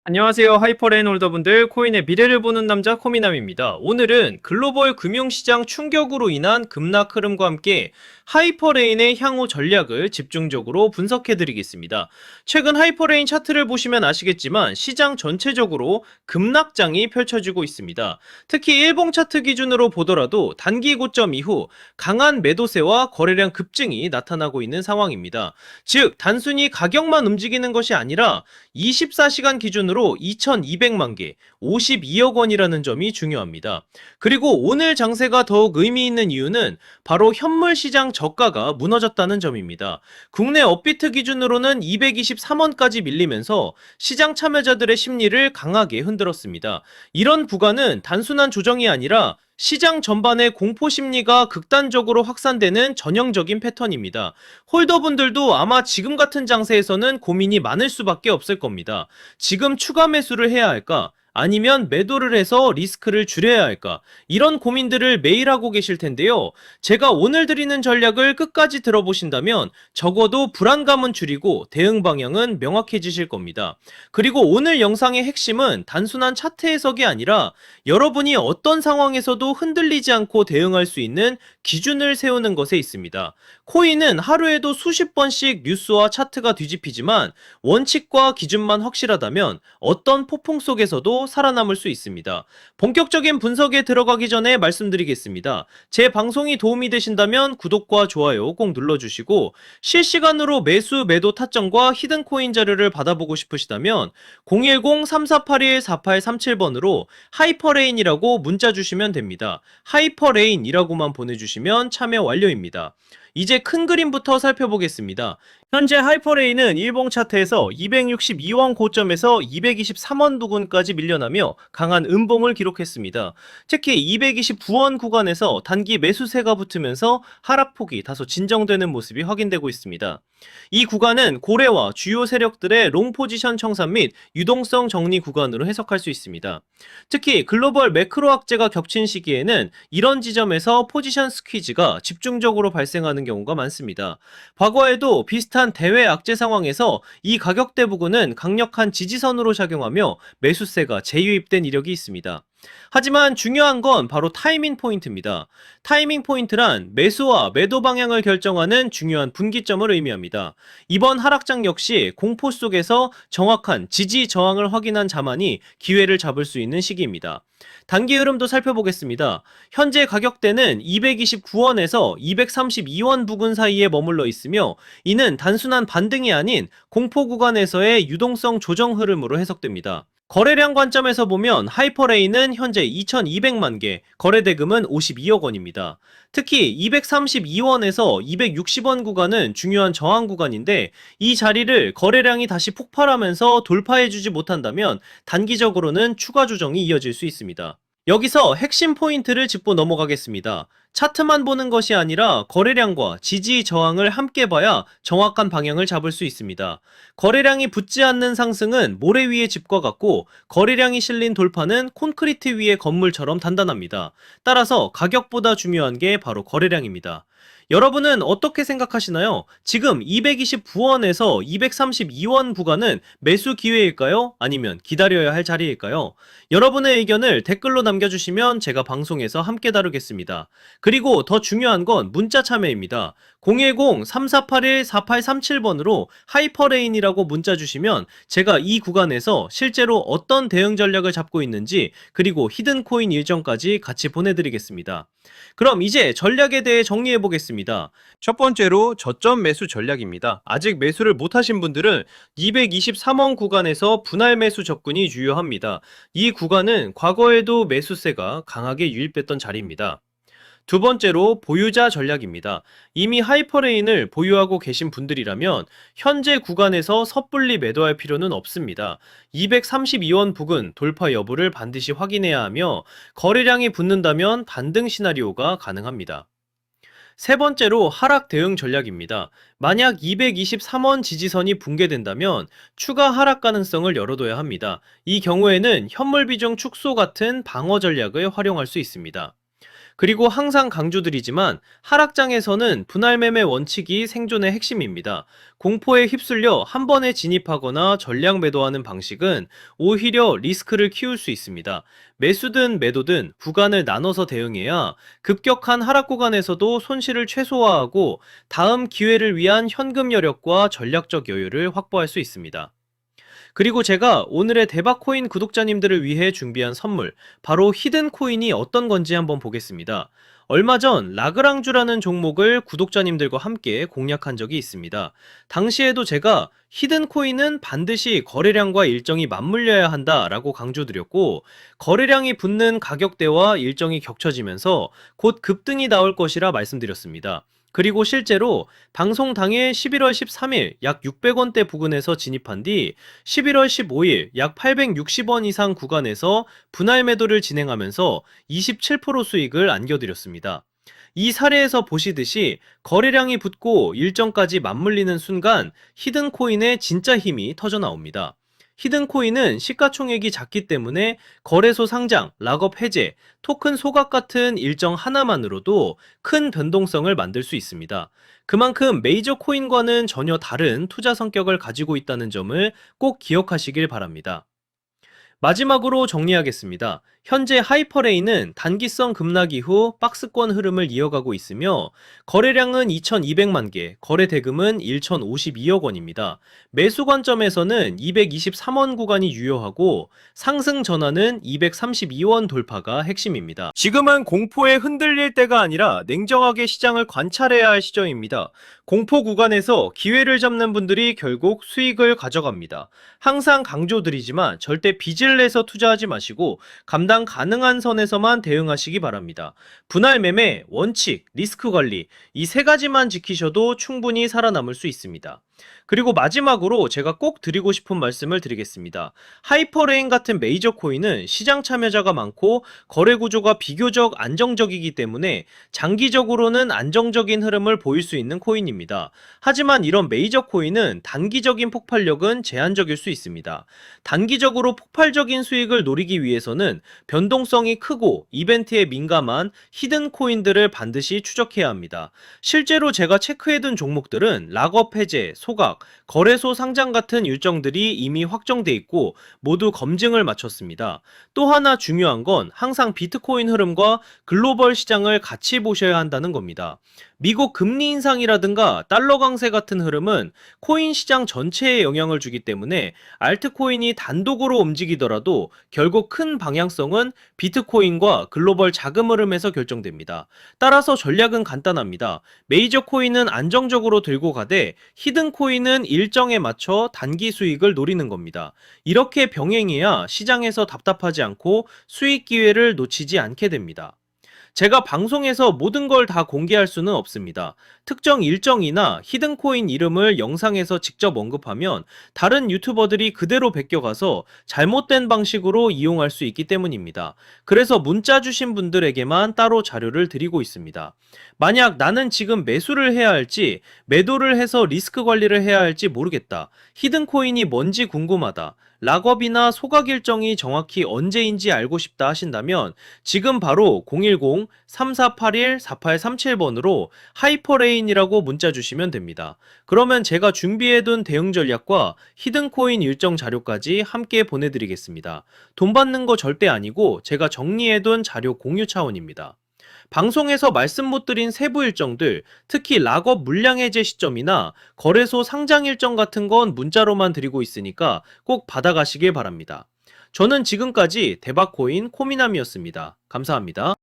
안녕하세요. 하이퍼레인 홀더분들, 코인의 미래를 보는 남자 코미남입니다. 오늘은 글로벌 금융시장 충격으로 인한 급락 흐름과 함께 하이퍼레인의 향후 전략을 집중적으로 분석해드리겠습니다. 최근 하이퍼레인 차트를 보시면 아시겠지만 시장 전체적으로 급락장이 펼쳐지고 있습니다. 특히 일봉 차트 기준으로 보더라도 단기 고점 이후 강한 매도세와 거래량 급증이 나타나고 있는 상황입니다. 즉, 단순히 가격만 움직이는 것이 아니라 24시간 기준으로 2200만 개, 52억 원이라는 점이 중요합니다. 그리고 오늘 장세가 더욱 의미 있는 이유는 바로 현물 시장 저가가 무너졌다는 점입니다. 국내 업비트 기준으로는 223원까지 밀리면서 시장 참여자들의 심리를 강하게 흔들었습니다. 이런 구간은 단순한 조정이 아니라 시장 전반의 공포 심리가 극단적으로 확산되는 전형적인 패턴입니다. 홀더분들도 아마 지금 같은 장세에서는 고민이 많을 수밖에 없을 겁니다. 지금 추가 매수를 해야 할까? 아니면 매도를 해서 리스크를 줄여야 할까? 이런 고민들을 매일 하고 계실 텐데요. 제가 오늘 드리는 전략을 끝까지 들어보신다면 적어도 불안감은 줄이고 대응 방향은 명확해지실 겁니다. 그리고 오늘 영상의 핵심은 단순한 차트 해석이 아니라 여러분이 어떤 상황에서도 흔들리지 않고 대응할 수 있는 기준을 세우는 것에 있습니다. 코인은 하루에도 수십 번씩 뉴스와 차트가 뒤집히지만 원칙과 기준만 확실하다면 어떤 폭풍 속에서도 살아남을 수 있습니다. 본격적인 분석에 들어가기 전에 말씀드리겠습니다. 제 방송이 도움이 되신다면 구독과 좋아요 꼭 눌러주시고 실시간으로 매수 매도 타점과 히든코인 자료를 받아보고 싶으시다면 010-3481-4837번으로 하이퍼레인이라고 문자 주시면 됩니다. 하이퍼레인이라고만 보내주시면 참여 완료입니다. 이제 큰 그림부터 살펴보겠습니다. 현재 하이퍼레인은 일봉 차트에서 262원 고점에서 223원 부근까지 밀려나며 강한 음봉을 기록했습니다. 특히 229원 구간에서 단기 매수세가 붙으면서 하락폭이 다소 진정되는 모습이 확인되고 있습니다. 이 구간은 고래와 주요 세력들의 롱 포지션 청산 및 유동성 정리 구간으로 해석할 수 있습니다. 특히 글로벌 매크로 악재가 겹친 시기에는 이런 지점에서 포지션 스퀴즈가 집중적으로 발생하는 경우가 많습니다. 과거에도 비슷한 대외 악재 상황에서 이 가격대 부근은 강력한 지지선으로 작용하며 매수세가 재유입된 이력이 있습니다. 하지만 중요한 건 바로 타이밍 포인트입니다. 타이밍 포인트란 매수와 매도 방향을 결정하는 중요한 분기점을 의미합니다. 이번 하락장 역시 공포 속에서 정확한 지지 저항을 확인한 자만이 기회를 잡을 수 있는 시기입니다. 단기 흐름도 살펴보겠습니다. 현재 가격대는 229원에서 232원 부근 사이에 머물러 있으며 이는 단순한 반등이 아닌 공포 구간에서의 유동성 조정 흐름으로 해석됩니다. 거래량 관점에서 보면 하이퍼레인은 현재 2200만 개, 거래대금은 52억 원입니다. 특히 232원에서 260원 구간은 중요한 저항 구간인데 이 자리를 거래량이 다시 폭발하면서 돌파해주지 못한다면 단기적으로는 추가 조정이 이어질 수 있습니다. 여기서 핵심 포인트를 짚고 넘어가겠습니다. 차트만 보는 것이 아니라 거래량과 지지 저항을 함께 봐야 정확한 방향을 잡을 수 있습니다. 거래량이 붙지 않는 상승은 모래 위의 집과 같고 거래량이 실린 돌파는 콘크리트 위의 건물처럼 단단합니다. 따라서 가격보다 중요한 게 바로 거래량입니다. 여러분은 어떻게 생각하시나요? 지금 229원에서 232원 구간은 매수 기회일까요? 아니면 기다려야 할 자리일까요? 여러분의 의견을 댓글로 남겨주시면 제가 방송에서 함께 다루겠습니다. 그리고 더 중요한 건 문자 참여입니다. 010-3481-4837번으로 하이퍼레인이라고 문자 주시면 제가 이 구간에서 실제로 어떤 대응 전략을 잡고 있는지 그리고 히든코인 일정까지 같이 보내드리겠습니다. 그럼 이제 전략에 대해 정리해 보겠습니다. 첫 번째로 저점 매수 전략입니다. 아직 매수를 못하신 분들은 223원 구간에서 분할 매수 접근이 유효합니다. 이 구간은 과거에도 매수세가 강하게 유입됐던 자리입니다. 두 번째로 보유자 전략입니다. 이미 하이퍼레인을 보유하고 계신 분들이라면 현재 구간에서 섣불리 매도할 필요는 없습니다. 232원 부근 돌파 여부를 반드시 확인해야 하며 거래량이 붙는다면 반등 시나리오가 가능합니다. 세 번째로 하락 대응 전략입니다. 만약 223원 지지선이 붕괴된다면 추가 하락 가능성을 열어둬야 합니다. 이 경우에는 현물 비중 축소 같은 방어 전략을 활용할 수 있습니다. 그리고 항상 강조드리지만 하락장에서는 분할 매매 원칙이 생존의 핵심입니다. 공포에 휩쓸려 한 번에 진입하거나 전량 매도하는 방식은 오히려 리스크를 키울 수 있습니다. 매수든 매도든 구간을 나눠서 대응해야 급격한 하락 구간에서도 손실을 최소화하고 다음 기회를 위한 현금 여력과 전략적 여유를 확보할 수 있습니다. 그리고 제가 오늘의 대박코인 구독자님들을 위해 준비한 선물, 바로 히든 코인이 어떤 건지 한번 보겠습니다. 얼마 전 라그랑주라는 종목을 구독자님들과 함께 공략한 적이 있습니다. 당시에도 제가 히든 코인은 반드시 거래량과 일정이 맞물려야 한다라고 강조드렸고, 거래량이 붙는 가격대와 일정이 겹쳐지면서 곧 급등이 나올 것이라 말씀드렸습니다. 그리고 실제로 방송 당일 11월 13일 약 600원대 부근에서 진입한 뒤 11월 15일 약 860원 이상 구간에서 분할 매도를 진행하면서 27% 수익을 안겨드렸습니다. 이 사례에서 보시듯이 거래량이 붙고 일정까지 맞물리는 순간 히든 코인의 진짜 힘이 터져 나옵니다. 히든 코인은 시가총액이 작기 때문에 거래소 상장, 락업 해제, 토큰 소각 같은 일정 하나만으로도 큰 변동성을 만들 수 있습니다. 그만큼 메이저 코인과는 전혀 다른 투자 성격을 가지고 있다는 점을 꼭 기억하시길 바랍니다. 마지막으로 정리하겠습니다. 현재 하이퍼레인은 단기성 급락 이후 박스권 흐름을 이어가고 있으며 거래량은 2,200만 개, 거래 대금은 1,052억 원입니다. 매수 관점에서는 223원 구간이 유효하고 상승 전환은 232원 돌파가 핵심입니다. 지금은 공포에 흔들릴 때가 아니라 냉정하게 시장을 관찰해야 할 시점입니다. 공포 구간에서 기회를 잡는 분들이 결국 수익을 가져갑니다. 항상 강조드리지만 절대 빚을 내서 투자하지 마시고 감당 가능한 선에서만 대응하시기 바랍니다. 분할 매매, 원칙, 리스크 관리 이 세 가지만 지키셔도 충분히 살아남을 수 있습니다. 그리고 마지막으로 제가 꼭 드리고 싶은 말씀을 드리겠습니다. 하이퍼레인 같은 메이저 코인은 시장 참여자가 많고 거래 구조가 비교적 안정적이기 때문에 장기적으로는 안정적인 흐름을 보일 수 있는 코인입니다. 하지만 이런 메이저 코인은 단기적인 폭발력은 제한적일 수 있습니다. 단기적으로 폭발적인 수익을 노리기 위해서는 변동성이 크고 이벤트에 민감한 히든 코인들을 반드시 추적해야 합니다. 실제로 제가 체크해둔 종목들은 락업 해제, 소각, 거래소 상장 같은 일정들이 이미 확정돼 있고 모두 검증을 마쳤습니다. 또 하나 중요한 건 항상 비트코인 흐름과 글로벌 시장을 같이 보셔야 한다는 겁니다. 미국 금리 인상이라든가 달러 강세 같은 흐름은 코인 시장 전체에 영향을 주기 때문에 알트코인이 단독으로 움직이더라도 결국 큰 방향성은 비트코인과 글로벌 자금 흐름에서 결정됩니다. 따라서 전략은 간단합니다. 메이저 코인은 안정적으로 들고 가되 히든 코인은 일정에 맞춰 단기 수익을 노리는 겁니다. 이렇게 병행해야 시장에서 답답하지 않고 수익 기회를 놓치지 않게 됩니다. 제가 방송에서 모든 걸 다 공개할 수는 없습니다. 특정 일정이나 히든코인 이름을 영상에서 직접 언급하면 다른 유튜버들이 그대로 베껴가서 잘못된 방식으로 이용할 수 있기 때문입니다. 그래서 문자 주신 분들에게만 따로 자료를 드리고 있습니다. 만약 나는 지금 매수를 해야 할지 매도를 해서 리스크 관리를 해야 할지 모르겠다. 히든코인이 뭔지 궁금하다. 락업이나 소각 일정이 정확히 언제인지 알고 싶다 하신다면 지금 바로 010-3481-4837번으로 하이퍼레인이라고 문자 주시면 됩니다. 그러면 제가 준비해둔 대응 전략과 히든코인 일정 자료까지 함께 보내드리겠습니다. 돈 받는 거 절대 아니고 제가 정리해둔 자료 공유 차원입니다. 방송에서 말씀 못 드린 세부 일정들, 특히 락업 물량 해제 시점이나 거래소 상장 일정 같은 건 문자로만 드리고 있으니까 꼭 받아가시길 바랍니다. 저는 지금까지 대박코인 코미남이었습니다. 감사합니다.